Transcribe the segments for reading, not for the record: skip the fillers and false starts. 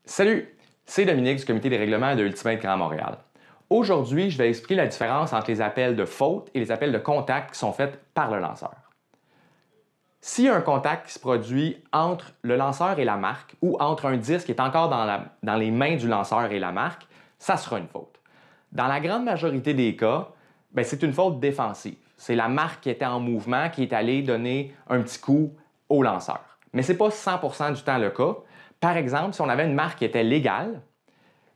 Salut, c'est Dominique du comité des règlements de Ultimate Grand Montréal. Aujourd'hui, je vais expliquer la différence entre les appels de faute et les appels de contact qui sont faits par le lanceur. S'il y a un contact qui se produit entre le lanceur et la marque ou entre un disque qui est encore dans les mains du lanceur et la marque, ça sera une faute. Dans la grande majorité des cas, c'est une faute défensive. C'est la marque qui était en mouvement qui est allée donner un petit coup au lanceur. Mais ce n'est pas 100% du temps le cas. Par exemple, si on avait une marque qui était légale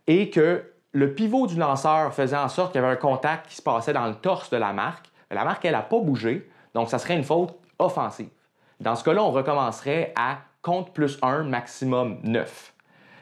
et que le pivot du lanceur faisait en sorte qu'il y avait un contact qui se passait dans le torse de la marque, elle n'a pas bougé, donc ça serait une faute offensive. Dans ce cas-là, on recommencerait à compte plus 1, maximum 9.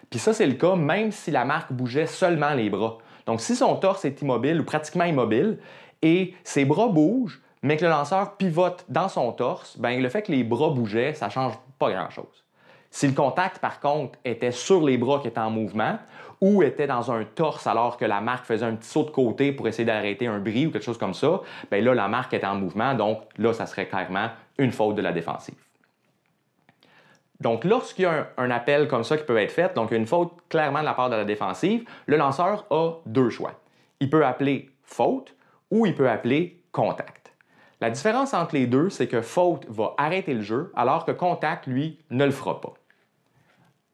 Puis ça, c'est le cas même si la marque bougeait seulement les bras. Donc, si son torse est immobile ou pratiquement immobile et ses bras bougent, mais que le lanceur pivote dans son torse, le fait que les bras bougeaient, ça ne change pas grand-chose. Si le contact, par contre, était sur les bras qui étaient en mouvement ou était dans un torse alors que la marque faisait un petit saut de côté pour essayer d'arrêter un bris ou quelque chose comme ça, là, la marque était en mouvement, donc là, ça serait clairement une faute de la défensive. Donc, lorsqu'il y a un appel comme ça qui peut être fait, donc une faute clairement de la part de la défensive, le lanceur a deux choix. Il peut appeler faute ou il peut appeler contact. La différence entre les deux, c'est que faute va arrêter le jeu alors que contact, lui, ne le fera pas.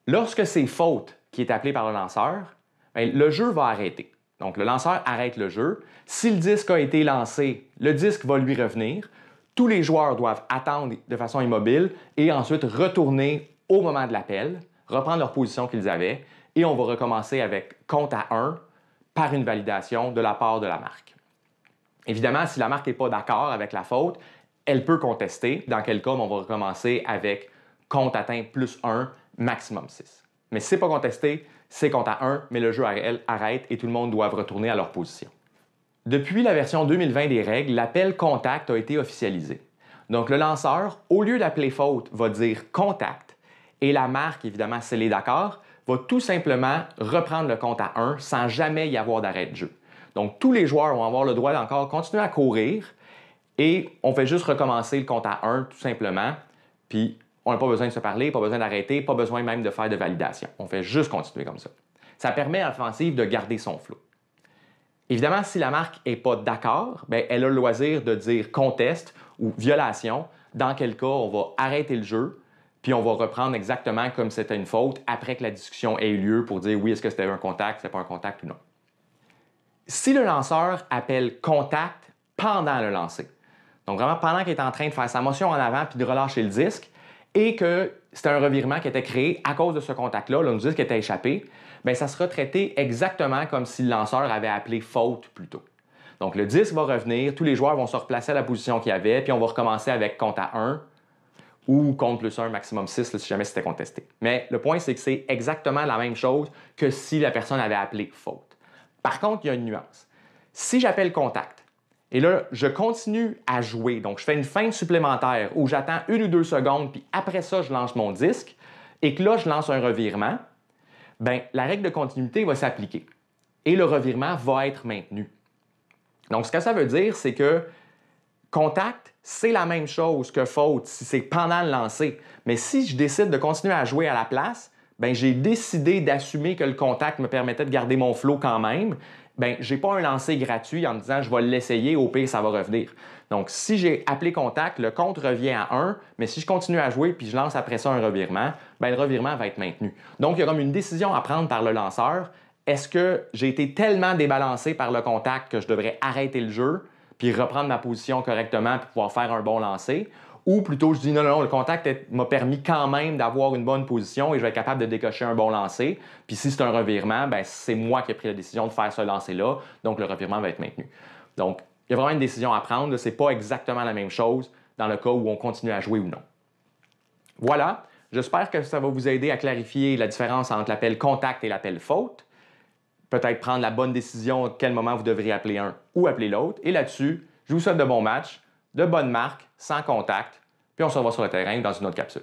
Lorsque c'est faute qui est appelé par le lanceur, le jeu va arrêter. Donc, le lanceur arrête le jeu. Si le disque a été lancé, le disque va lui revenir. Tous les joueurs doivent attendre de façon immobile et ensuite retourner au moment de l'appel, reprendre leur position qu'ils avaient et on va recommencer avec compte à 1 par une validation de la part de la marque. Évidemment, si la marque n'est pas d'accord avec la faute, elle peut contester, dans quel cas on va recommencer avec compte atteint plus 1, maximum 6. Mais si ce n'est pas contesté, c'est compte à 1, mais le jeu arrête et tout le monde doit retourner à leur position. Depuis la version 2020 des règles, l'appel contact a été officialisé. Donc le lanceur, au lieu d'appeler faute, va dire contact et la marque, évidemment, si elle est d'accord, va tout simplement reprendre le compte à 1 sans jamais y avoir d'arrêt de jeu. Donc tous les joueurs vont avoir le droit d'encore continuer à courir et on fait juste recommencer le compte à 1 tout simplement, puis on n'a pas besoin de se parler, pas besoin d'arrêter, pas besoin même de faire de validation. On fait juste continuer comme ça. Ça permet à l'offensive de garder son flow. Évidemment, si la marque n'est pas d'accord, elle a le loisir de dire conteste ou violation, dans quel cas on va arrêter le jeu, puis on va reprendre exactement comme c'était une faute après que la discussion ait eu lieu pour dire oui, est-ce que c'était un contact, c'était pas un contact ou non. Si le lanceur appelle contact pendant le lancer, donc vraiment pendant qu'il est en train de faire sa motion en avant puis de relâcher le disque, et que c'était un revirement qui était créé à cause de ce contact-là, le disque était échappé, ça sera traité exactement comme si le lanceur avait appelé faute plus tôt. Donc le disque va revenir, tous les joueurs vont se replacer à la position qu'il y avait, puis on va recommencer avec compte à 1 ou compte plus 1, maximum 6, si jamais c'était contesté. Mais le point, c'est que c'est exactement la même chose que si la personne avait appelé faute. Par contre, il y a une nuance. Si j'appelle contact, et là, je continue à jouer. Donc, je fais une feinte supplémentaire où j'attends 1 ou 2 secondes, puis après ça, je lance mon disque, et que là, je lance un revirement, la règle de continuité va s'appliquer. Et le revirement va être maintenu. Donc, ce que ça veut dire, c'est que contact, c'est la même chose que faute si c'est pendant le lancer. Mais si je décide de continuer à jouer à la place, j'ai décidé d'assumer que le contact me permettait de garder mon flow quand même. Je n'ai pas un lancer gratuit en me disant je vais l'essayer, au pire, ça va revenir. Donc, si j'ai appelé contact, le compte revient à 1, mais si je continue à jouer puis je lance après ça un revirement, le revirement va être maintenu. Donc, il y a comme une décision à prendre par le lanceur. Est-ce que j'ai été tellement débalancé par le contact que je devrais arrêter le jeu puis reprendre ma position correctement pour pouvoir faire un bon lancer? Ou plutôt, je dis non, le contact m'a permis quand même d'avoir une bonne position et je vais être capable de décocher un bon lancer. Puis si c'est un revirement, c'est moi qui ai pris la décision de faire ce lancer-là, donc le revirement va être maintenu. Donc, il y a vraiment une décision à prendre. Ce n'est pas exactement la même chose dans le cas où on continue à jouer ou non. Voilà, j'espère que ça va vous aider à clarifier la différence entre l'appel contact et l'appel faute. Peut-être prendre la bonne décision à quel moment vous devrez appeler un ou appeler l'autre. Et là-dessus, je vous souhaite de bons matchs, de bonnes marques, sans contact, puis on se revoit sur le terrain dans une autre capsule.